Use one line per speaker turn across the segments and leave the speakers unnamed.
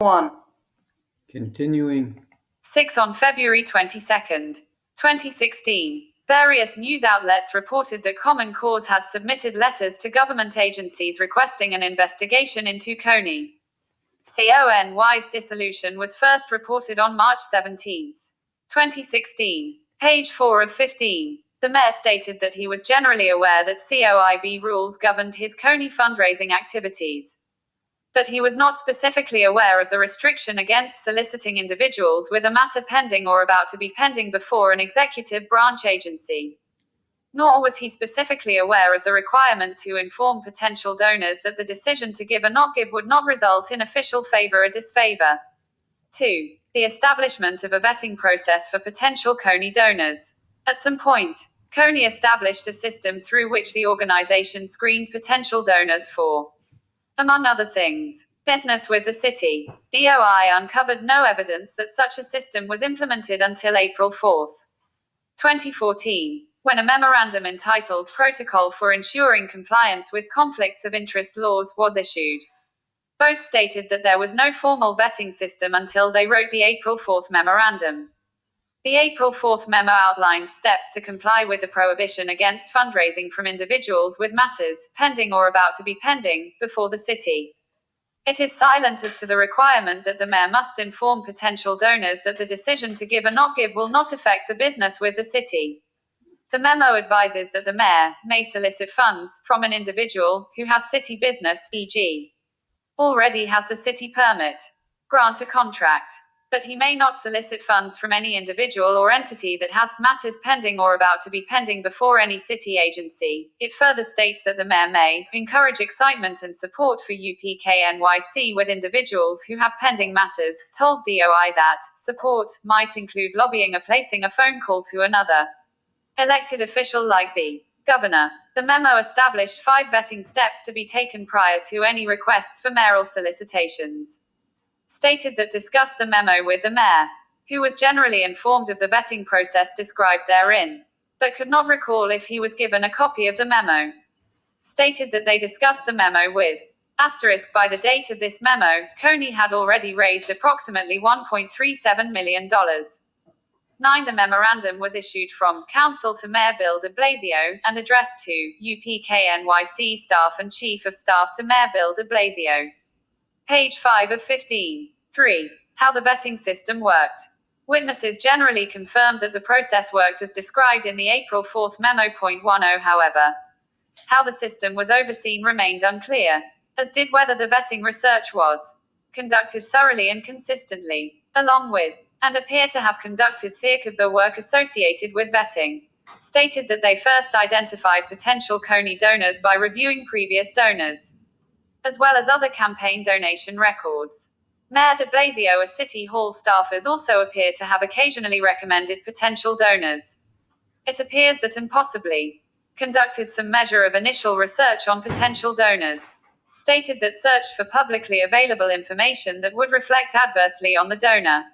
1.
Continuing.
6 on February 22nd, 2016. Various news outlets reported that Common Cause had submitted letters to government agencies requesting an investigation into CONY's dissolution was first reported on March 17, 2016. Page 4 of 15. The mayor stated that he was generally aware that COIB rules governed his CONY fundraising activities, but he was not specifically aware of the restriction against soliciting individuals with a matter pending or about to be pending before an executive branch agency. Nor was he specifically aware of the requirement to inform potential donors that the decision to give or not give would not result in official favor or disfavor. 2. The establishment of a vetting process for potential CONY donors. At some point, CONY established a system through which the organization screened potential donors for, among other things, business with the city. DOI uncovered no evidence that such a system was implemented until April 4, 2014, when a memorandum entitled Protocol for Ensuring Compliance with Conflicts of Interest Laws was issued. Both stated that there was no formal vetting system until they wrote the April 4 memorandum. The April 4 memo outlines steps to comply with the prohibition against fundraising from individuals with matters pending or about to be pending before the city. It is silent as to the requirement that the mayor must inform potential donors that the decision to give or not give will not affect the business with the city. The memo advises that the mayor may solicit funds from an individual who has city business, e.g., already has the city permit, grant a contract, but he may not solicit funds from any individual or entity that has matters pending or about to be pending before any city agency. It further states that the mayor may encourage excitement and support for UPKNYC with individuals who have pending matters, told DOI that support might include lobbying or placing a phone call to another elected official like the governor. The memo established 5 vetting steps to be taken prior to any requests for mayoral solicitations. Stated that discussed the memo with the mayor, who was generally informed of the vetting process described therein, but could not recall if he was given a copy of the memo. Stated that they discussed the memo with asterisk by the date of this memo, CONY had already raised approximately $1.37 million. 9. The memorandum was issued from Council to Mayor Bill Deblasio and addressed to UPKNYC staff and Chief of Staff to Mayor Bill Deblasio. Page 5 of 15. 3. How the vetting system worked. Witnesses generally confirmed that the process worked as described in the April 4 memo. 10. However, how the system was overseen remained unclear, as did whether the vetting research was conducted thoroughly and consistently, along with, and appear to have conducted the work associated with vetting. Stated that they first identified potential CONY donors by reviewing previous donors, as well as other campaign donation records. Mayor de Blasio or City Hall staffers also appear to have occasionally recommended potential donors. It appears that and possibly conducted some measure of initial research on potential donors. Stated that searched for publicly available information that would reflect adversely on the donor.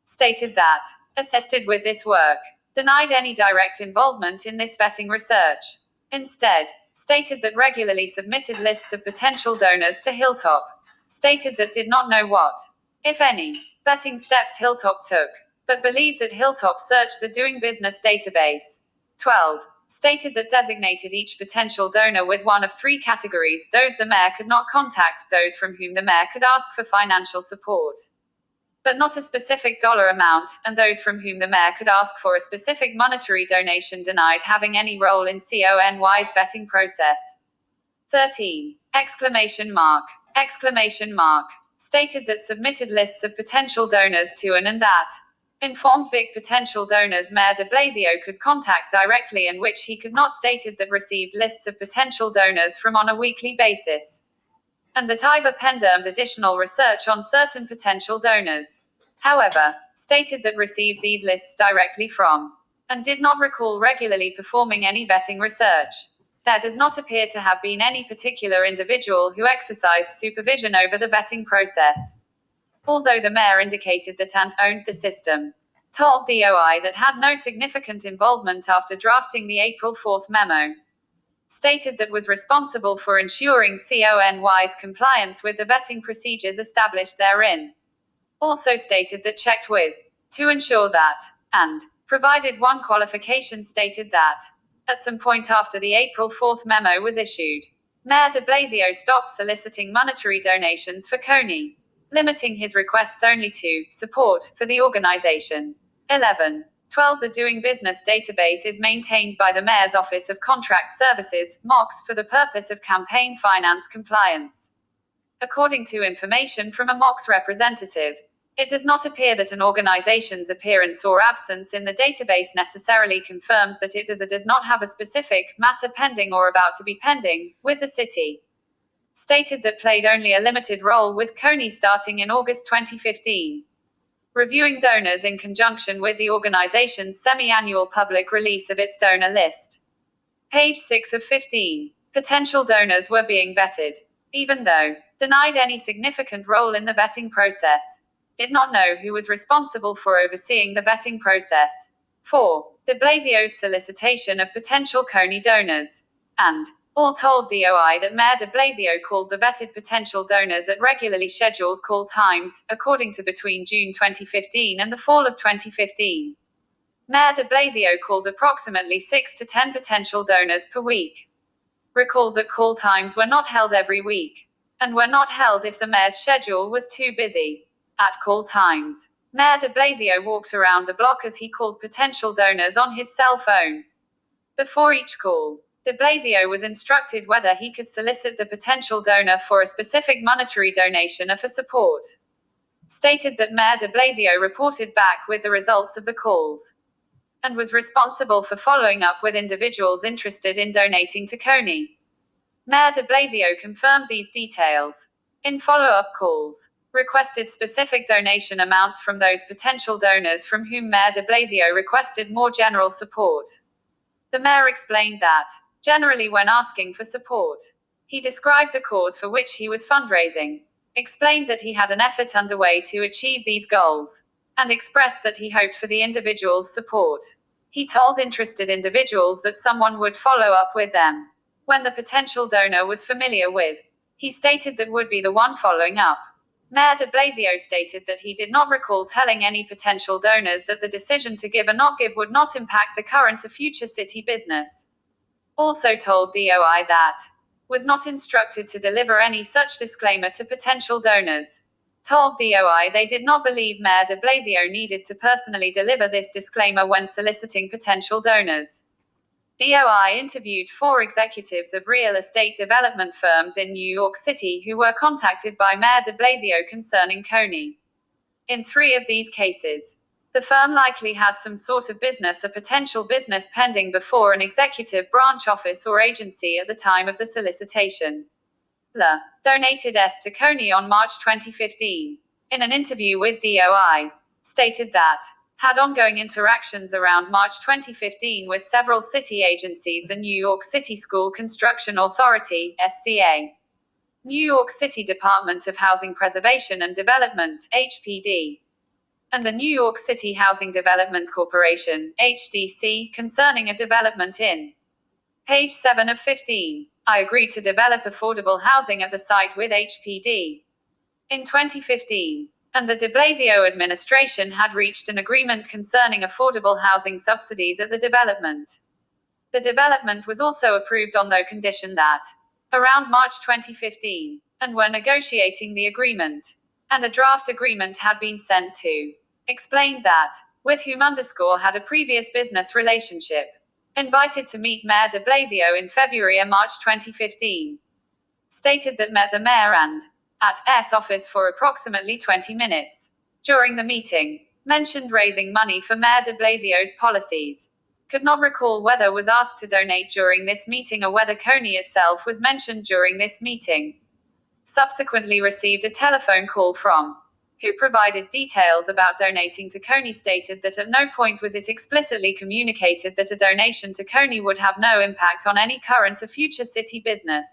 Stated that assisted with this work. Denied any direct involvement in this vetting research. Instead, stated that regularly submitted lists of potential donors to Hilltop. Stated that did not know what, if any, vetting steps Hilltop took, but believed that Hilltop searched the doing business database. 12. Stated that designated each potential donor with one of 3 categories: those the mayor could not contact, those from whom the mayor could ask for financial support, but not a specific dollar amount, and those from whom the mayor could ask for a specific monetary donation denied having any role in CONY's vetting process. 13. Exclamation mark. Stated that submitted lists of potential donors to and that informed big potential donors Mayor de Blasio could contact directly, and which he could not. Stated that received lists of potential donors from on a weekly basis, and that IBA performed additional research on certain potential donors. However, stated that received these lists directly from, and did not recall regularly performing any vetting research. There does not appear to have been any particular individual who exercised supervision over the vetting process, although the mayor indicated that and owned the system. Told DOI that had no significant involvement after drafting the April 4 memo. Stated that was responsible for ensuring CONY's compliance with the vetting procedures established therein. also stated that checked with to ensure that, and provided one qualification stated that at some point after the April 4th memo was issued, Mayor de Blasio stopped soliciting monetary donations for Coney, limiting his requests only to support for the organization. 11. 12. The Doing Business database is maintained by the Mayor's Office of Contract Services, MOCS, for the purpose of campaign finance compliance. According to information from a MOCS representative, it does not appear that an organization's appearance or absence in the database necessarily confirms that it does not have a specific matter pending or about to be pending with the city. Stated that played only a limited role with Coney starting in August 2015. Reviewing donors in conjunction with the organization's semi-annual public release of its donor list. Page 6 of 15. Potential donors were being vetted, even though denied any significant role in the vetting process. Did not know who was responsible for overseeing the vetting process. 4. De Blasio's solicitation of potential Coney donors. And all told DOI that Mayor de Blasio called the vetted potential donors at regularly scheduled call times, according to between June 2015 and the fall of 2015. Mayor de Blasio called approximately 6 to 10 potential donors per week. Recalled that call times were not held every week, and were not held if the mayor's schedule was too busy. At call times, Mayor de Blasio walked around the block as he called potential donors on his cell phone. Before each call, de Blasio was instructed whether he could solicit the potential donor for a specific monetary donation or for support. Stated that Mayor de Blasio reported back with the results of the calls, and was responsible for following up with individuals interested in donating to Coney. Mayor de Blasio confirmed these details in follow-up calls, requested specific donation amounts from those potential donors from whom Mayor de Blasio requested more general support. The mayor explained that, generally when asking for support, he described the cause for which he was fundraising, explained that he had an effort underway to achieve these goals, and expressed that he hoped for the individual's support. He told interested individuals that someone would follow up with them when the potential donor was familiar with. He stated that would be the one following up. Mayor de Blasio stated that he did not recall telling any potential donors that the decision to give or not give would not impact the current or future city business. Also told DOI that was not instructed to deliver any such disclaimer to potential donors. Told DOI they did not believe Mayor de Blasio needed to personally deliver this disclaimer when soliciting potential donors. DOI interviewed 4 executives of real estate development firms in New York City who were contacted by Mayor de Blasio concerning Coney. In 3 of these cases, the firm likely had some sort of business or potential business pending before an executive branch office or agency at the time of the solicitation. La donated S to Coney on March 2015. In an interview with DOI, stated that had ongoing interactions around March 2015 with several city agencies, the New York City School Construction Authority, SCA, New York City Department of Housing Preservation and Development, HPD, and the New York City Housing Development Corporation, HDC, concerning a development in page 7 of 15. I agreed to develop affordable housing at the site with HPD in 2015, and the de Blasio administration had reached an agreement concerning affordable housing subsidies at the development. The development was also approved on the condition that, around March 2015, and were negotiating the agreement, and a draft agreement had been sent to, explained that, with whom had a previous business relationship, invited to meet Mayor de Blasio in February and March 2015. Stated that met the mayor and at S office for approximately 20 minutes. During the meeting, mentioned raising money for Mayor de Blasio's policies. Could not recall whether was asked to donate during this meeting or whether Coney itself was mentioned during this meeting. Subsequently received a telephone call from who provided details about donating to Coney. Stated that at no point was it explicitly communicated that a donation to Coney would have no impact on any current or future city business,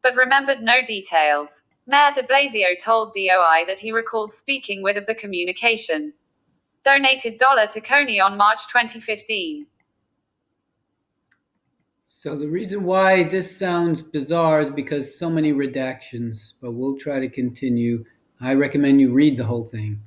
but remembered no details. Mayor de Blasio told DOI that he recalled speaking with of the communication. Donated to Coney on March 2015.
So the reason why this sounds bizarre is because so many redactions, but we'll try to continue. I recommend you read the whole thing.